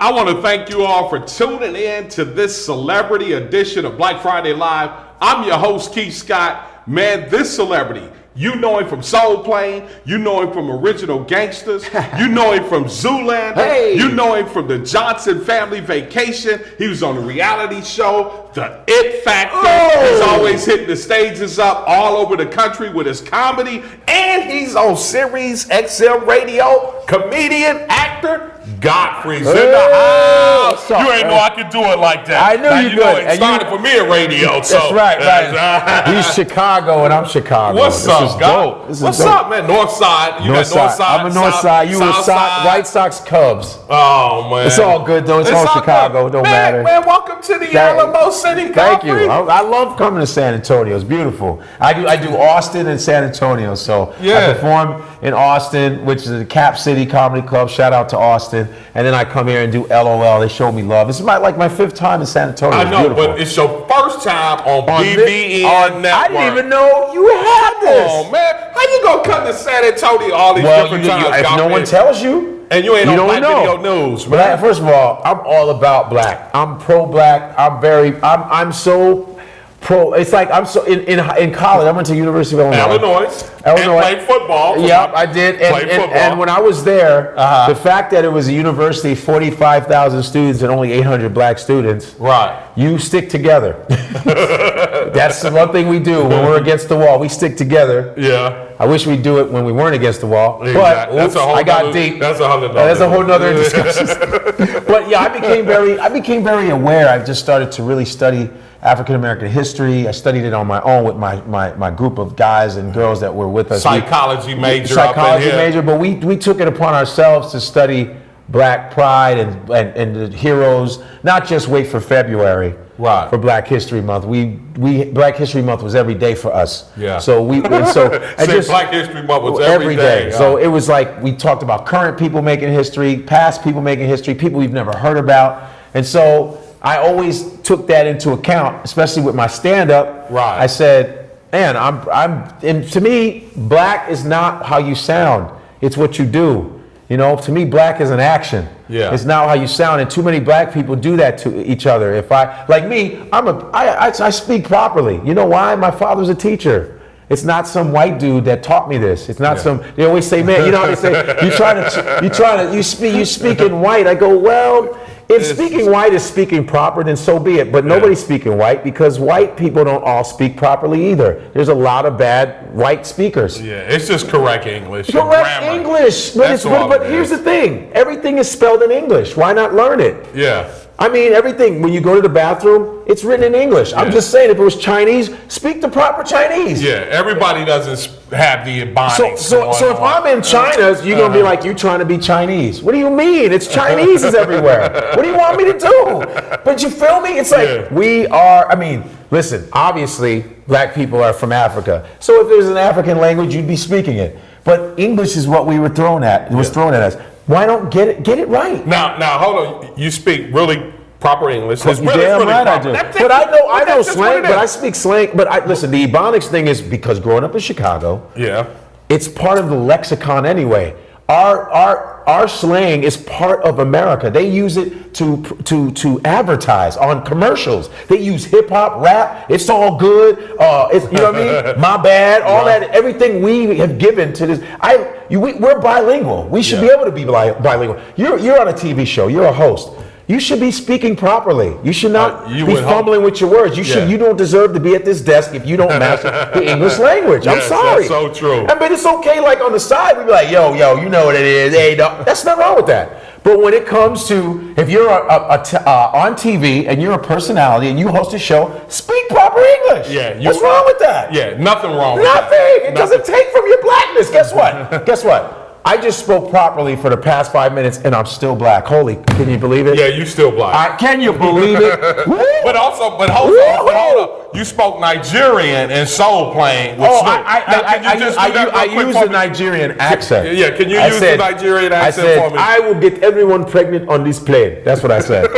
I want to thank you all for tuning in to this celebrity edition of Black Friday Live. I'm your host, Keith Scott. Man, this celebrity, you know him from Soul Plane. You know him from Original Gangsters. You know him from Zoolander. Hey. You know him from the Johnson Family Vacation. He was on the reality show, The It Factor. Oh. He's always hitting the stages up all over the country with his comedy. And he's on Sirius XM Radio, comedian, actor. Godfrey's in the house. You ain't know I could do it like that. I knew now, you know could. it started for me at radio. So that's right. He's Chicago and I'm Chicago. What's up, God? What's up, man? North Side. You got North Side. I'm a North Side. You were White Sox, Cubs. Oh man, it's all good though. It's all Chicago. Good. Don't matter. Man, welcome to the Alamo City. Thank you. I love coming to San Antonio. It's beautiful. I do Austin and San Antonio. So I perform in Austin, which is the Cap City Comedy Club. Shout out to Austin. And then I come here and do LOL. They show me love. It's my fifth time in San Antonio. I know, but it's your first time on BBN Network. I didn't even know you had this. Oh man, how you gonna come to San Antonio all these different times? If no one tells you, and you ain't on Black Video News, man. But first of all, I'm all about black. I'm pro-black. I'm so pro. It's like I'm so in college. I went to University of Illinois. And played football. Yep, I did. And when I was there, the fact that it was a university, 45,000 students and only 800 black students. Right. You stick together. That's the one thing we do when we're against the wall. We stick together. Yeah. I wish we'd do it when we weren't against the wall. Exactly. But I got deep. That's a whole nother discussion. But yeah, I became very aware. I just started to really study African American history. I studied it on my own with my group of guys and girls that were with us. Psychology major, but we took it upon ourselves to study Black pride and the heroes, not just wait for February for Black History Month. Black History Month was every day for us. Yeah. So Black History Month was every day. So it was like we talked about current people making history, past people making history, people we've never heard about, and so I always took that into account, especially with my stand-up. Right. I said, man, and to me, black is not how you sound. It's what you do. You know, to me, black is an action. Yeah. It's not how you sound. And too many black people do that to each other. I speak properly. You know why? My father's a teacher. It's not some white dude that taught me this. It's not they always say, man, you know how they say, you speak in white. I go, well, if speaking white is speaking proper, then so be it. But nobody's speaking white because white people don't all speak properly either. There's a lot of bad white speakers. Yeah, it's just correct English. Correct English. But here's the thing. Everything is spelled in English. Why not learn it? Yeah. I mean, everything, when you go to the bathroom, it's written in English. I'm just saying, if it was Chinese, speak the proper Chinese. Yeah, everybody doesn't have the ebonics. So if I'm in China, you're going to be like, you trying to be Chinese. What do you mean? It's Chinese is everywhere. What do you want me to do? But you feel me? It's like, listen, obviously, black people are from Africa. So if there's an African language, you'd be speaking it. But English is what we were thrown at. It was thrown at us. Why don't get it right? Now, hold on. You speak really proper English. It's really, damn really right proper. I do. But I know slang. But I speak slang. But listen, the ebonics thing is because growing up in Chicago, it's part of the lexicon anyway. Our slang is part of America. They use it to advertise on commercials. They use hip hop, rap. It's all good. You know what I mean? My bad. All that. Everything we have given to this. We're bilingual. We should be able to be bilingual. You're on a TV show. You're a host. You should be speaking properly. You should not be fumbling with your words. You don't deserve to be at this desk if you don't master the English language. I'm sorry. That's so true. But it's okay, like on the side, we'd be like, yo, you know what it is. Hey, no. That's not wrong with that. But when it comes to, if you're on TV and you're a personality and you host a show, speak proper English. What's wrong with that? Yeah, nothing wrong with that. Nothing. It doesn't take from your blackness. Guess what? I just spoke properly for the past 5 minutes and I'm still black. Holy, can you believe it? Yeah, you still black. Can you believe it? But hold on. You spoke Nigerian in Soul Plane. I use the Nigerian accent. Yeah, can you use the Nigerian accent for me? I will get everyone pregnant on this plane. That's what I said.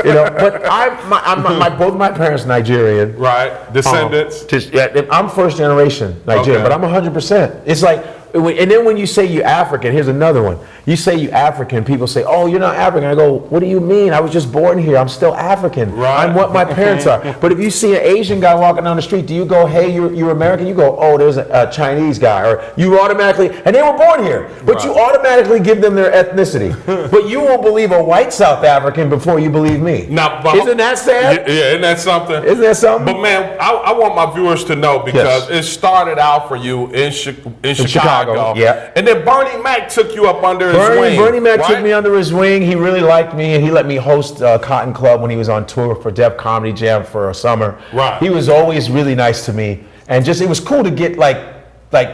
You know, but both my parents Nigerian. Right, descendants. I'm first generation Nigerian, but I'm 100%. It's like and then when you say you're African, here's another one. You say you're African, people say, "Oh, you're not African." I go, "What do you mean? I was just born here. I'm still African. Right. I'm what my parents are." But if you see an Asian guy walking down the street, do you go, "Hey, you're American"? You go, "Oh, there's a Chinese guy," or you automatically, and they were born here, but you automatically give them their ethnicity. But you will believe a white South African before you believe me. Now, isn't that sad? Yeah, isn't that something? Isn't that something? But man, I want my viewers to know, because it started out for you in Chicago. Yeah. And then Bernie Mac took you up under his wing. Bernie Mac took me under his wing. He really liked me, and he let me host Cotton Club when he was on tour for Def Comedy Jam for a summer. Right. He was always really nice to me, and just it was cool to get like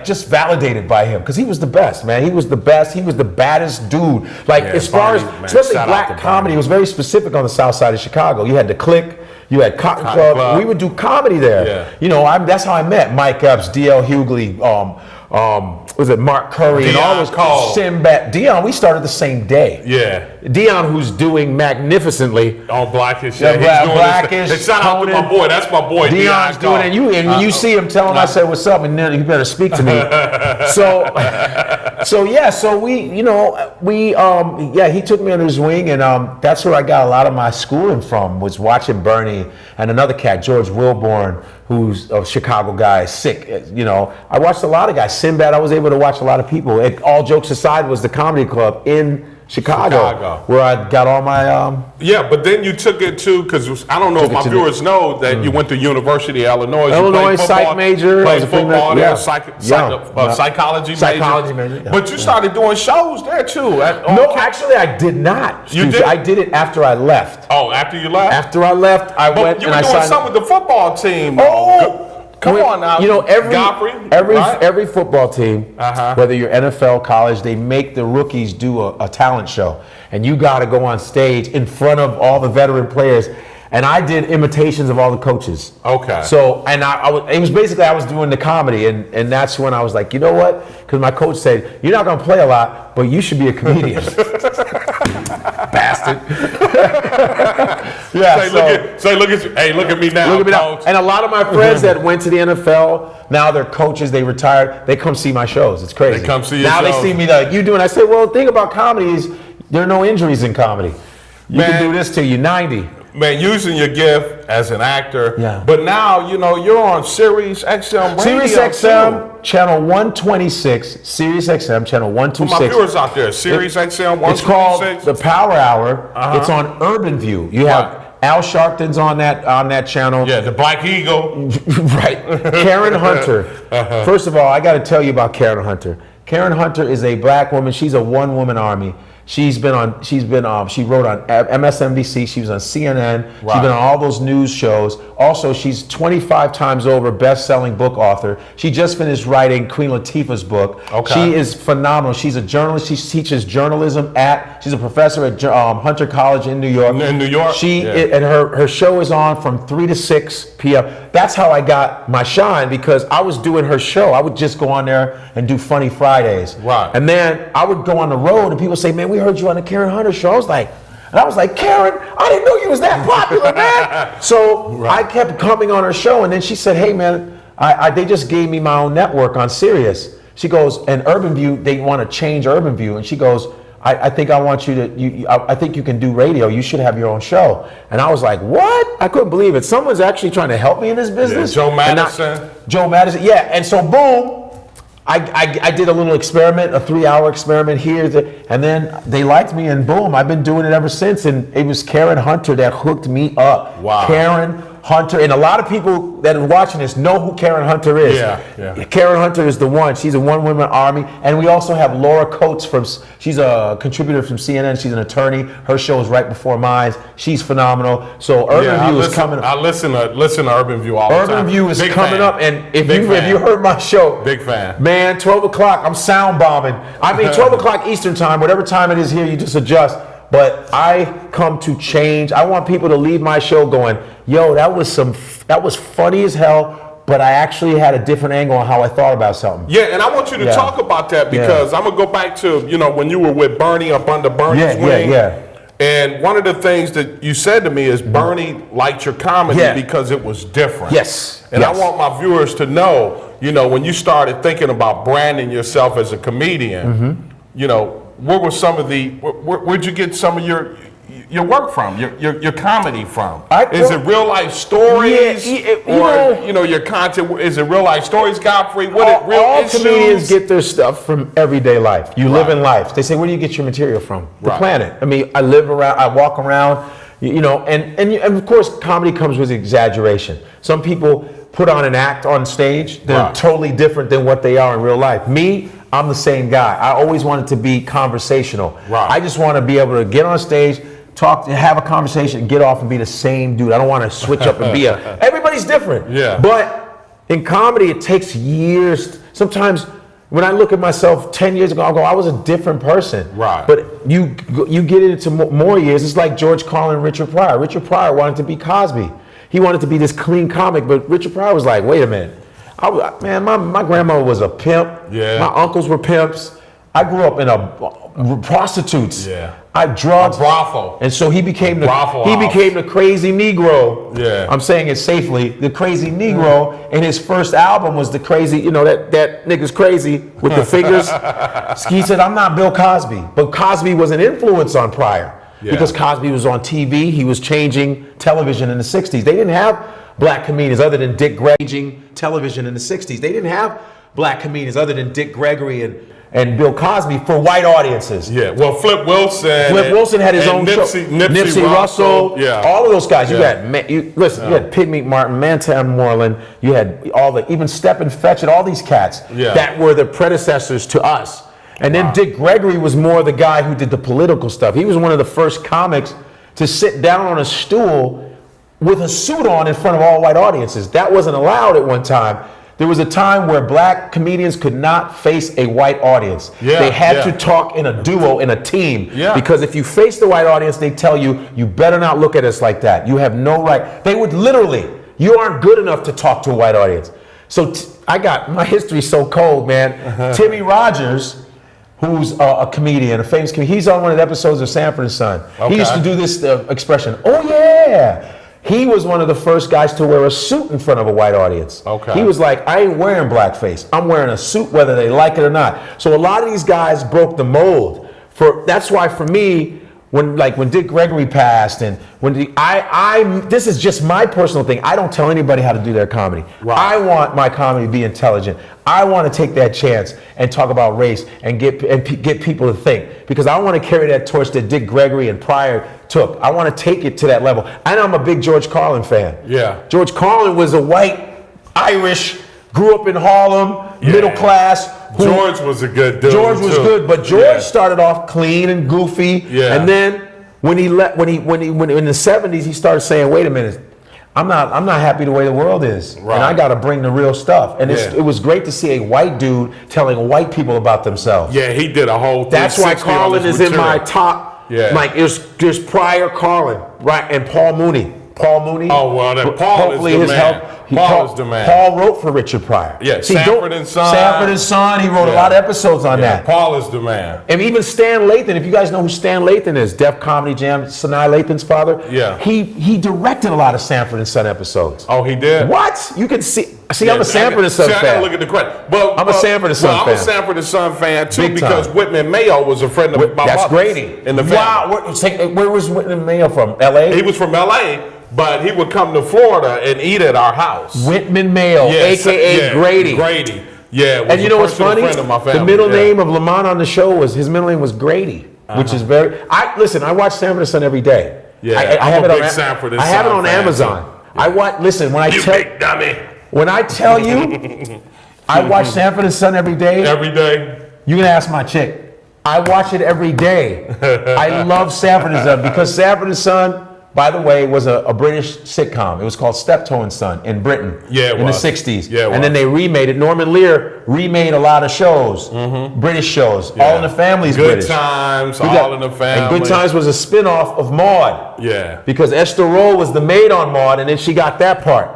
just validated by him, because he was the best, man. He was the best. He was the baddest dude. Like as far as especially black comedy, it was very specific on the South Side of Chicago. You had the Click. You had Cotton Club. We would do comedy there. Yeah. You know, that's how I met Mike Epps, D.L. Hughley, was it Mark Curry, Dion, and all those Sinbad. Dion, we started the same day. Yeah. Dion, who's doing magnificently on Blackish. Yeah, Blackish. Hey, shout out to my boy. That's my boy. Dion's doing it. And you see him, tell him I said what's up, and then you better speak to me. So he took me under his wing, and that's where I got a lot of my schooling from, was watching Bernie and another cat, George Wilborn, who's a Chicago guy, sick. You know, I watched a lot of guys. Sinbad, I was able to watch a lot of people. All jokes aside, was the comedy club in Chicago, where I got all my yeah, but then you took it to, because I don't know if my viewers know that you went to University of Illinois. Illinois psych major. Played football there, psychology major. Yeah. But you started doing shows there too. Actually, I did not. You did? I did it after I left. Oh, after you left? After I left, I went and I signed. You were doing something with the football team. Come on now. You know, Godfrey, every football team, whether you're NFL, college, they make the rookies do a talent show. And you got to go on stage in front of all the veteran players. And I did imitations of all the coaches. Okay. So, and it was basically, I was doing the comedy. And that's when I was like, you know what? Because my coach said, you're not going to play a lot, but you should be a comedian. Bastard. Yeah. Look at me now. Look at me now. And a lot of my friends that went to the NFL, now they're coaches, they retired, they come see my shows. It's crazy. They come see your shows. Now they see me like, you doing? I say, well, the thing about comedy is there are no injuries in comedy. You can do this till you're 90. Man, using your gift as an actor. Yeah. But now, you're on Sirius XM Radio. Sirius XM, channel 126. Sirius XM, channel 126. For my viewers out there, Sirius XM 126. It's called The Power Hour. It's on Urban View. You have Al Sharpton's on that channel. Yeah, the Black Eagle. Right. Karen Hunter. First of all, I got to tell you about Karen Hunter. Karen Hunter is a black woman. She's a one-woman army. She wrote on MSNBC, she was on CNN, she's been on all those news shows. Also, she's 25 times over best-selling book author. She just finished writing Queen Latifah's book. Okay. She is phenomenal. She's a journalist. She teaches journalism she's a professor at Hunter College in New York. In New York? And her show is on from 3 to 6 p.m. That's how I got my shine, because I was doing her show. I would just go on there and do Funny Fridays. Right. And then I would go on the road and people say, man, we heard you on the Karen Hunter show. I was like, Karen, I didn't know you was that popular, man. So I kept coming on her show, and then she said, hey, man, they just gave me my own network on Sirius. She goes, and Urban View, they want to change Urban View. And she goes, I think I want you to, I think you can do radio. You should have your own show. And I was like, what? I couldn't believe it. Someone's actually trying to help me in this business. Yeah, Joe Madison. Yeah. And so, boom. I did a little experiment, a 3-hour experiment here, and then they liked me, and boom, I've been doing it ever since. And it was Karen Hunter that hooked me up. Wow. Karen Hunter, and a lot of people that are watching this know who Karen Hunter is. Yeah. Karen Hunter is the one. She's a one-woman army. And we also have Laura Coates she's a contributor from CNN. She's an attorney. Her show is right before mine. She's phenomenal. So Urban View is coming up. I listen to Urban View all the time. Urban View is coming up, and if you heard my show, big fan. Man, 12 o'clock, I'm sound bombing. I mean, 12 o'clock Eastern time, whatever time it is here, you just adjust. But I come to change. I want people to leave my show going, yo, that was funny as hell, but I actually had a different angle on how I thought about something. Yeah, and I want you to talk about that, because I'm going to go back to, when you were with Bernie up under Bernie's wing. And one of the things that you said to me is Bernie liked your comedy because it was different. Yes. And I want my viewers to know, when you started thinking about branding yourself as a comedian, where were some of where'd you get some of your work from, your comedy from? Is it real life stories? Your content, is it real life stories, Godfrey? All comedians get their stuff from everyday life. You live in life. They say, where do you get your material from? The planet. I mean, I live around, I walk around, and of course, comedy comes with exaggeration. Some people put on an act on stage. They're totally different than what they are in real life. Me, I'm the same guy. I always wanted to be conversational. I just want to be able to get on stage, talk, have a conversation, and get off and be the same dude. I don't want to switch up and be everybody's different. Yeah. But in comedy, it takes years. Sometimes when I look at myself 10 years ago, I'll go, I was a different person. Right. But you get into more years. It's like George Carlin and Richard Pryor. Richard Pryor wanted to be Cosby. He wanted to be this clean comic, but Richard Pryor was like, wait a minute. My grandmother was a pimp. Yeah. My uncles were pimps. I grew up in prostitutes. Yeah. I drugged. A brothel. And so he became the crazy Negro. Yeah. I'm saying it safely. The crazy Negro. And his first album was the crazy. That nigga's crazy with the fingers. He said, I'm not Bill Cosby, but Cosby was an influence on Pryor because Cosby was on TV. He was changing television in the '60s. They didn't have black comedians other than Dick Gregory changing television in the '60s. They didn't have black comedians other than Dick Gregory and Bill Cosby for white audiences. Yeah, well, Flip Wilson had his own show. Nipsey Russell. Yeah, all of those guys. You had you had Pigmeat Martin, Mantan Moreland. You had even Stepin Fetchit. All these cats that were the predecessors to us. And then Dick Gregory was more the guy who did the political stuff. He was one of the first comics to sit down on a stool with a suit on in front of all white audiences. That wasn't allowed at one time. There was a time where black comedians could not face a white audience. They had to talk in a duo, in a team. Because if you face the white audience, they tell you, you better not look at us like that. You have no right. They would literally, you aren't good enough to talk to a white audience. So I got, my history's so cold, man. Timmy Rogers, who's a comedian, a famous comedian, he's on one of the episodes of Sanford & Son. He used to do this expression, oh yeah. He was one of the first guys to wear a suit in front of a white audience. He was like, I ain't wearing blackface. I'm wearing a suit whether they like it or not. So a lot of these guys broke the mold. That's why for me, when Dick Gregory passed and this is just my personal thing. I don't tell anybody how to do their comedy. I want my comedy to be intelligent. I want to take that chance and talk about race and get people to think, because I want to carry that torch that Dick Gregory and Pryor took. I want to take it to that level. And I'm a big George Carlin fan. Yeah. George Carlin was a white Irish, grew up in Harlem, middle class. George was a good dude. George was good, but George started off clean and goofy. Yeah. And then when in the 70s, he started saying, wait a minute, I'm not happy the way the world is. And I got to bring the real stuff. And it was great to see a white dude telling white people about themselves. Yeah, he did a whole thing. That's why Carlin is in my top. Yeah. Like there's Pryor, Carlin, and Paul Mooney. Oh, well, then Paul is the man. Paul is the man. Paul wrote for Richard Pryor. Yeah, Sanford and Son. Sanford and Son. He wrote a lot of episodes on that. Paul is the man. And even Stan Lathan, if you guys know who Stan Lathan is, Def Comedy Jam, Sinai Lathan's father. Yeah. He directed a lot of Sanford and Son episodes. Oh, he did? What? You can see. I'm a Sanford and Son fan. I gotta look at the credit. I'm a Sanford and Son fan. I'm a Sanford and Son fan too, because Whitman Mayo was a friend of my mother's. That's Grady. In the family. Wow. Where was Whitman Mayo from? L.A.? He was from L.A., but he would come to Florida and eat at our house. Whitman Mayo, a.k.a. Grady. Grady. Yeah. And you know what's funny? The middle name of Lamont on the show his middle name was Grady, which is very. I watch Sanford and Son every day. Yeah, I have it on Sanford and Son. I have it on Amazon. Yeah. Listen, when I big dummy. When I tell you, I watch Sanford and Son every day. Every day. You can ask my chick. I watch it every day. I love Sanford and Son because Sanford and Son, by the way, was a British sitcom. It was called Steptoe and Son in Britain in the 60s. Yeah, and then they remade it. Norman Lear remade a lot of shows, British shows. Yeah. All in the Family is British. Good Times, All in the Family. And Good Times was a spin-off of Maude. Yeah. Because Esther Roll was the maid on Maude, and then she got that part.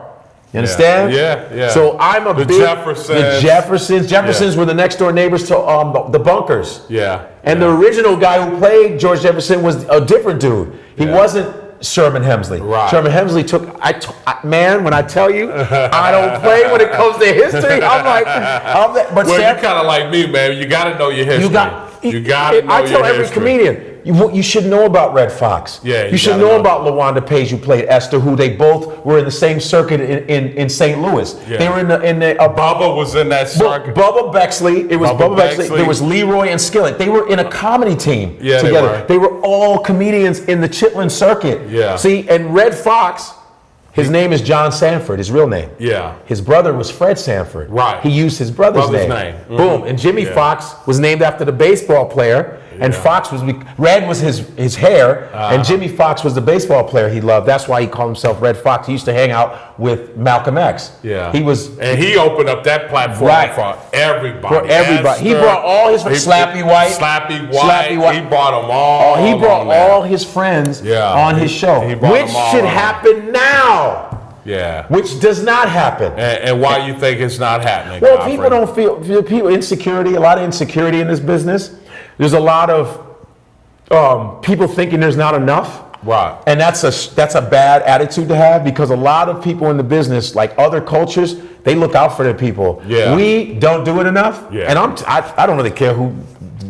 You understand? Yeah. So I'm a the big Jeffersons. The Jeffersons were the next door neighbors to the Bunkers. Yeah. And the original guy who played George Jefferson was a different dude. He wasn't Sherman Hemsley. Right. Sherman Hemsley man, when I tell you, I don't play when it comes to history. I'm like, but well, you're kind of like me, man. You got to know your history. You got to know your history. I tell every comedian, you should know about Red Fox. Yeah, you should know about LaWanda Page, who played Esther, who they both were in the same circuit in St. Louis. Yeah. They were in the Bubba was in that circuit. Bubba Bexley. It was Bubba Bexley. There was Leroy and Skillet. They were in a comedy team together. They were all comedians in the Chitlin circuit. Yeah. See, and Red Fox, his name is John Sanford, his real name. Yeah. His brother was Fred Sanford. Right. He used his brother's name. Mm-hmm. Boom. And Jimmy Foxx was named after the baseball player. And Fox was red was his hair, and Jimmy Foxx was the baseball player he loved. That's why he called himself Red Fox. He used to hang out with Malcolm X. Yeah, and he opened up that platform for everybody. For everybody, Esther, he brought all his friends. Slappy White. He brought them all. He brought all his friends on his show, which should happen now. Yeah, which does not happen. And why you think it's not happening? Well, people don't feel insecurity. A lot of insecurity in this business. There's a lot of people thinking there's not enough. Right. And that's a bad attitude to have, because a lot of people in the business, like other cultures, they look out for their people. Yeah. We don't do it enough. Yeah. And I don't really care who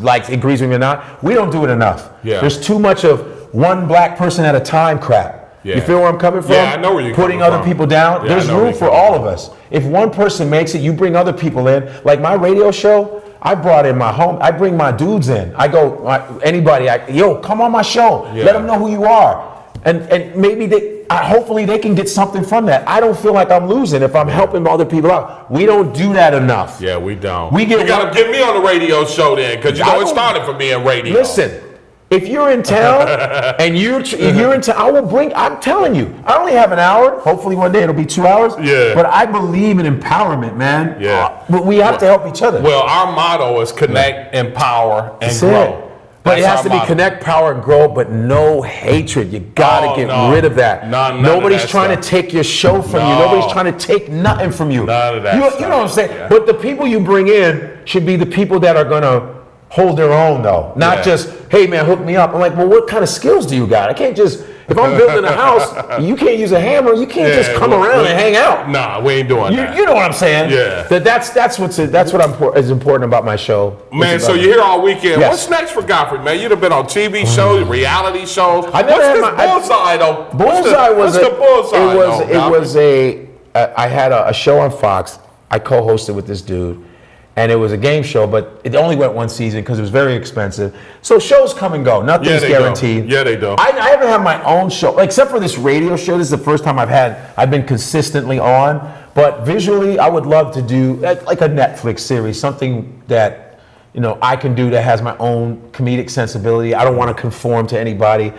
agrees with me or not. We don't do it enough. Yeah. There's too much of one black person at a time crap. Yeah. You feel where I'm coming from? Yeah, I know where you're Putting coming other people down. Yeah, There's room for all of us. If one person makes it, you bring other people in. Like my radio show, I brought in my home. I bring my dudes in. I go, anybody, come on my show. Yeah. Let them know who you are. And maybe hopefully they can get something from that. I don't feel like I'm losing if I'm helping other people out. We don't do that enough. Yeah, we don't. You got to get me on the radio show then, because it started for me in radio. Listen. If you're in town and if you're in town, I'm telling you, I only have an hour. Hopefully one day it'll be 2 hours. Yeah. But I believe in empowerment, man. Yeah. But we have to help each other. Well, our motto is connect, empower, and grow. But it has to be connect, power, and grow, but no hatred. You gotta get rid of that. Nobody's trying to take your show from you. Nobody's trying to take nothing from you. None of that. You know what I'm saying? Yeah. But the people you bring in should be the people that are gonna hold their own, though. Not just, hey man, hook me up. I'm like, well, what kind of skills do you got? I can't just, if I'm building a house, you can't use a hammer. You can't just come around and hang out. Nah, we ain't doing that. You know what I'm saying? Yeah. That's what is important about my show. Man, so you're here all weekend. Yes. What's next for Godfrey, man? You've been on TV shows, reality shows. I had a show on Fox. I co-hosted with this dude. And it was a game show, but it only went one season because it was very expensive. So shows come and go. Nothing's guaranteed. Yeah, they do. I haven't had my own show, except for this radio show. This is the first time I've been consistently on. But visually, I would love to do like a Netflix series, something that I can do that has my own comedic sensibility. I don't want to conform to anybody.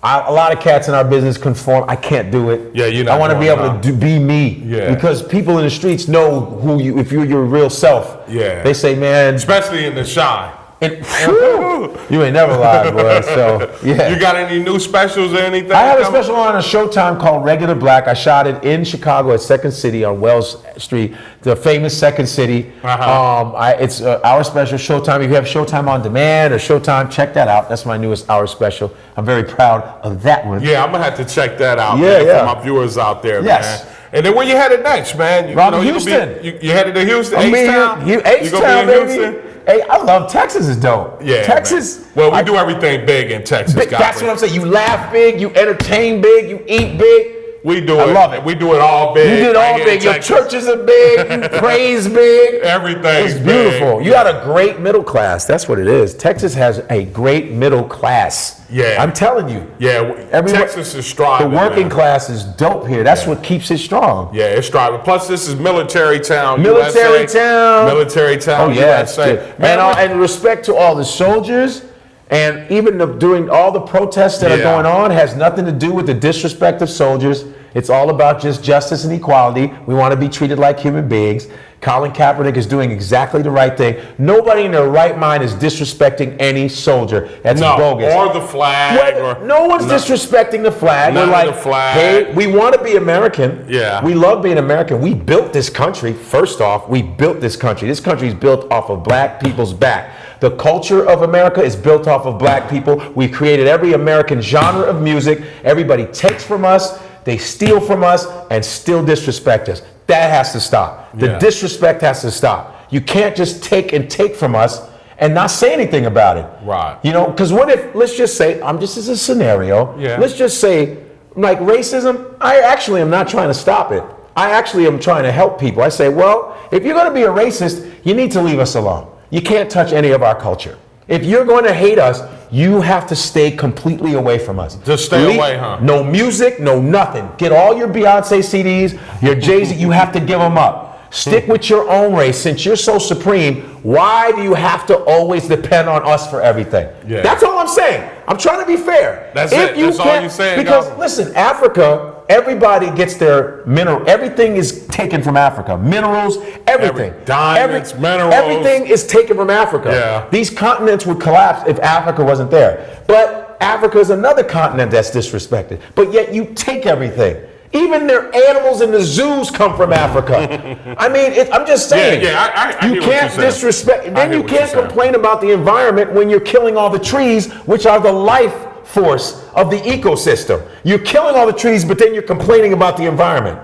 A lot of cats in our business conform. I can't do it. Yeah, I want to be able to be me. Yeah. Because people in the streets know who you, if you're your real self. Yeah. They say, man. Especially in the Shy. You ain't never lied, boy. So, yeah. You got any new specials or anything? I have a special on a Showtime called Regular Black. I shot it in Chicago at Second City on Wells Street, the famous Second City. It's our special Showtime. If you have Showtime on demand or Showtime, check that out. That's my newest hour special. I'm very proud of that one. Yeah, I'm gonna have to check that out, for my viewers out there, yes. man. And then where you headed next, man? Houston. You headed to Houston, H-Town? H-Town, baby. Hey, I love Texas is dope. Yeah, Texas. Man. Well, we do everything big in Texas. That's what I'm saying. You laugh big, you entertain big, you eat big. We do it. I love it. We do it all big. You did all big. Your churches are big. You praise big. Everything's It's beautiful. Big. You got a great middle class. That's what it is. Texas has a great middle class. Yeah. I'm telling you. Yeah. Texas is striving. The working class is dope here. That's what keeps it strong. Yeah, it's striving. Plus, this is military town. Military town. Military town. Oh, yeah. USA. And respect to all the soldiers. And even during all the protests that are going on has nothing to do with the disrespect of soldiers. It's all about just justice and equality. We want to be treated like human beings. Colin Kaepernick is doing exactly the right thing. Nobody in their right mind is disrespecting any soldier. That's bogus. Or the flag. No one's disrespecting the flag. We're like, the flag. Hey, we want to be American. Yeah. We love being American. We built this country. First off, we built this country. This country is built off of black people's back. The culture of America is built off of black people. We created every American genre of music. Everybody takes from us, they steal from us, and still disrespect us. That has to stop. The disrespect has to stop. You can't just take from us and not say anything about it. Right. You know, because what if, let's just say, just as a scenario, let's just say, like racism, I actually am not trying to stop it. I actually am trying to help people. I say, well, if you're going to be a racist, you need to leave us alone. You can't touch any of our culture. If you're going to hate us, you have to stay completely away from us. Just stay away, huh? No music, no nothing. Get all your Beyonce CDs, your Jay-Z, you have to give them up. Stick with your own race. Since you're so supreme, why do you have to always depend on us for everything? Yeah. That's all I'm saying. I'm trying to be fair. That's it. That's all you're saying. Because listen, Africa, everybody gets their mineral. Everything is taken from Africa. Minerals, everything. Diamonds, minerals. Everything is taken from Africa. Yeah. These continents would collapse if Africa wasn't there. But Africa is another continent that's disrespected. But yet you take everything. Even their animals in the zoos come from Africa. I mean, I'm just saying. I you can't disrespect. Then you can't complain about the environment when you're killing all the trees, which are the life force of the ecosystem. You're killing all the trees, but then you're complaining about the environment.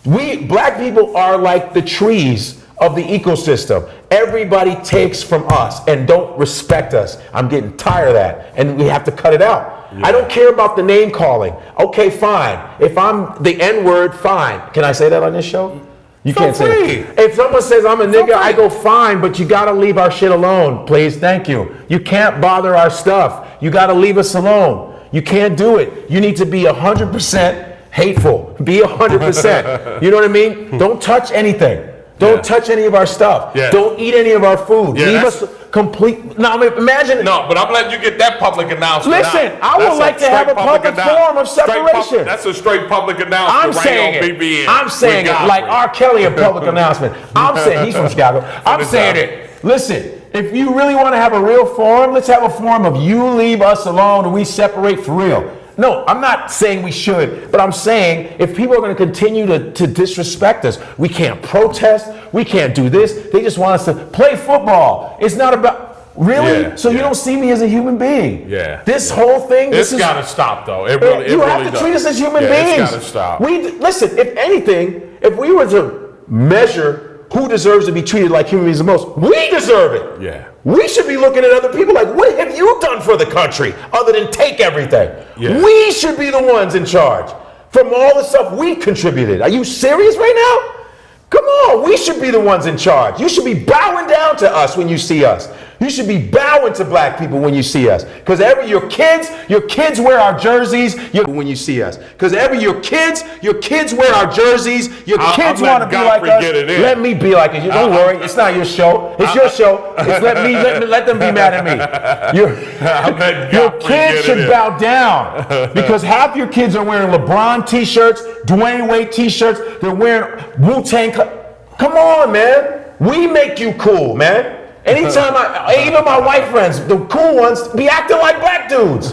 We black people are like the trees of the ecosystem. Everybody takes from us and don't respect us. I'm getting tired of that, and we have to cut it out. Yeah. I don't care about the name calling. Okay, fine. If I'm the N-word, fine. Can I say that on this show? You can't say it. If someone says I'm a nigga, I go fine, but you gotta leave our shit alone, please. Thank you. You can't bother our stuff. You gotta leave us alone. You can't do it. You need to be 100% hateful. Be 100%. You know what I mean? Don't touch anything. Don't touch any of our stuff. Don't eat any of our food. Leave us complete. Now, I mean, imagine. No, but I'm letting you get that public announcement. Listen, I would like to have a public forum of separation. That's a straight public announcement. I'm saying it. I'm saying it like R. Kelly, a public announcement. I'm saying he's from Chicago. I'm saying it. Listen, if you really want to have a real forum, let's have a forum of you leave us alone and we separate for real. No, I'm not saying we should, but I'm saying if people are going to continue to disrespect us, we can't protest, we can't do this. They just want us to play football. It's not about, really? You don't see me as a human being. This whole thing, it's got to stop, though. You have to treat us as human beings. It's got to stop. Listen, if anything, if we were to measure who deserves to be treated like human beings the most, we deserve it. We should be looking at other people like, what have you done for the country other than take everything? We should be the ones in charge from all the stuff we contributed. Are you serious right now? Come on, we should be the ones in charge. You should be bowing down to us when you see us. You should be bowing to black people when you see us. Because your kids wear our jerseys when you see us. Because your kids wear our jerseys. Your kids want to be like us. Let me be like you. Don't worry, it's not your show. It's your show. It's let them be mad at me. Your kids should bow down. Because half your kids are wearing LeBron t-shirts, Dwayne Wade t-shirts. They're wearing Wu-Tang. Come on, man. We make you cool, man. Anytime even my white friends, the cool ones, be acting like black dudes.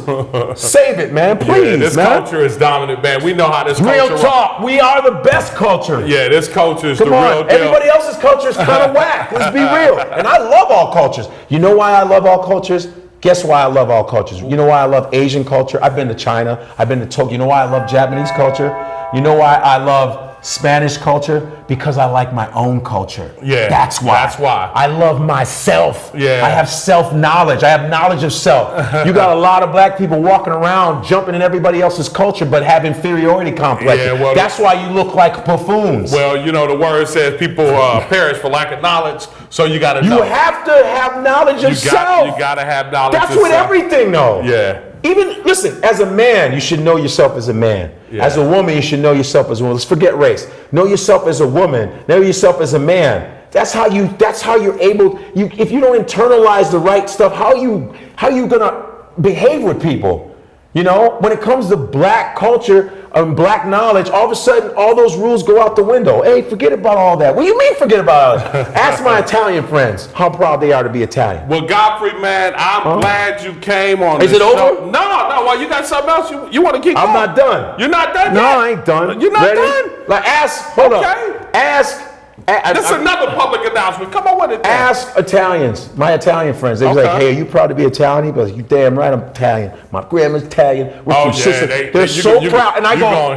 Save it, man, please. This culture is dominant, man. We know how this culture real talk. We are the best culture. This culture is the real deal. Everybody else's culture is kind of whack. Let's be real. And I love all cultures. You know why I love all cultures? Guess why I love all cultures? You know why I love Asian culture? I've been to China. I've been to Tokyo. You know why I love Japanese culture? You know why I love Spanish culture? Because I like my own culture. That's why. I love myself. I have self-knowledge. I have knowledge of self. You got a lot of black people walking around jumping in everybody else's culture but have inferiority complexes. That's why you look like buffoons. Well, you know, the word says people perish for lack of knowledge, so you got to know. You have to have knowledge of self. You got to have knowledge of self. That's with everything, though. Even, listen, as a man, you should know yourself as a man. As a woman, you should know yourself as a woman. Let's forget race. Know yourself as a woman. Know yourself as a man. That's how you're able, if you don't internalize the right stuff, how you gonna behave with people? You know, when it comes to black culture, black knowledge, all of a sudden, all those rules go out the window. Hey, forget about all that. What do you mean forget about it? Ask my Italian friends how proud they are to be Italian. Well, Godfrey, man, I'm glad you came on Is this it show. over? No. Well, you got something else you want to keep going? I'm not done. You're not done No, yet? I ain't done. You're not Ready? done? Like, hold up. Ask. That's another public announcement. Come on with it. Ask Italians, my Italian friends. They was like, "Hey, are you proud to be Italian?" He goes, "You damn right, I'm Italian. My grandma's Italian. We're sister." They're so proud, and I go,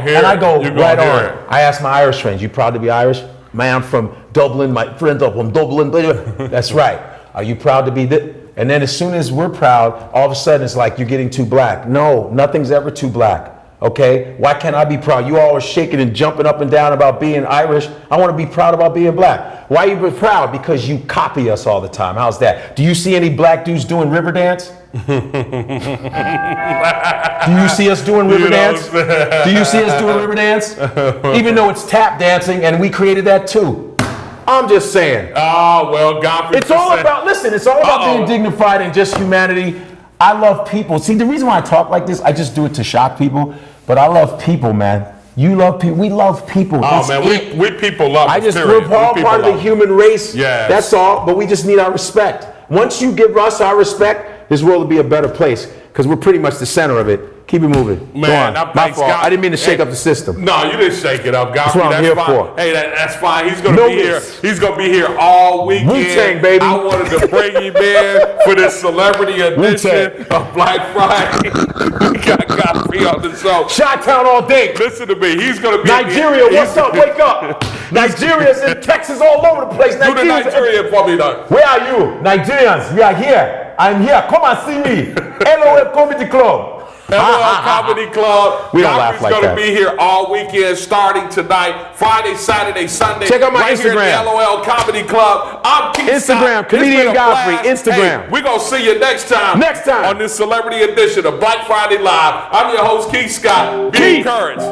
right on. I ask my Irish friends, "You proud to be Irish?" "Man, I'm from Dublin. My friends are from Dublin." That's right. "Are you proud to be this?" And then as soon as we're proud, all of a sudden it's like you're getting too black. No, nothing's ever too black. Okay, why can't I be proud? You all are shaking and jumping up and down about being Irish. I want to be proud about being black. Why you be proud? Because you copy us all the time. How's that? Do you see any black dudes doing river dance? Do you see us doing river dance? Do you see us doing river dance? Even though it's tap dancing and we created that too. I'm just saying. Oh, well, Godfrey. It's all about, listen, it's all about being dignified and just humanity. I love people. See, the reason why I talk like this, I just do it to shock people. But I love people, man. You love people. We love people. Oh, man, we people love us, we're all part of the human race. Yes. That's all. But we just need our respect. Once you give us our respect, this world will be a better place because we're pretty much the center of it. Keep it moving. Man, Go on. My fault. I didn't mean to shake up the system. No, you didn't shake it up, Godfrey. That's what I'm here fine. for. Hey, that's fine. He's gonna be here. He's gonna be here all weekend. Wu-Tang, baby. I wanted to bring him in for this celebrity edition of Black Friday. We got Godfrey on the show. Chi-Town all day. Listen to me. He's gonna be Nigeria. What's up? Wake up. Nigeria's in Texas, all over the place. Do the Nigerian for me, though. Where are you? Nigerians, we are here. I'm here. Come and see me. LOL Comedy Club. LOL Comedy Club. We don't laugh like Godfrey's that. going to be here all weekend, starting tonight, Friday, Saturday, Sunday. Check out my right Instagram. Here at the LOL Comedy Club. I'm Keith Instagram, Scott. Comedian Godfrey. Instagram. Hey, we're going to see you next time. On this celebrity edition of Black Friday Live. I'm your host, Keith Scott. Be encouraged.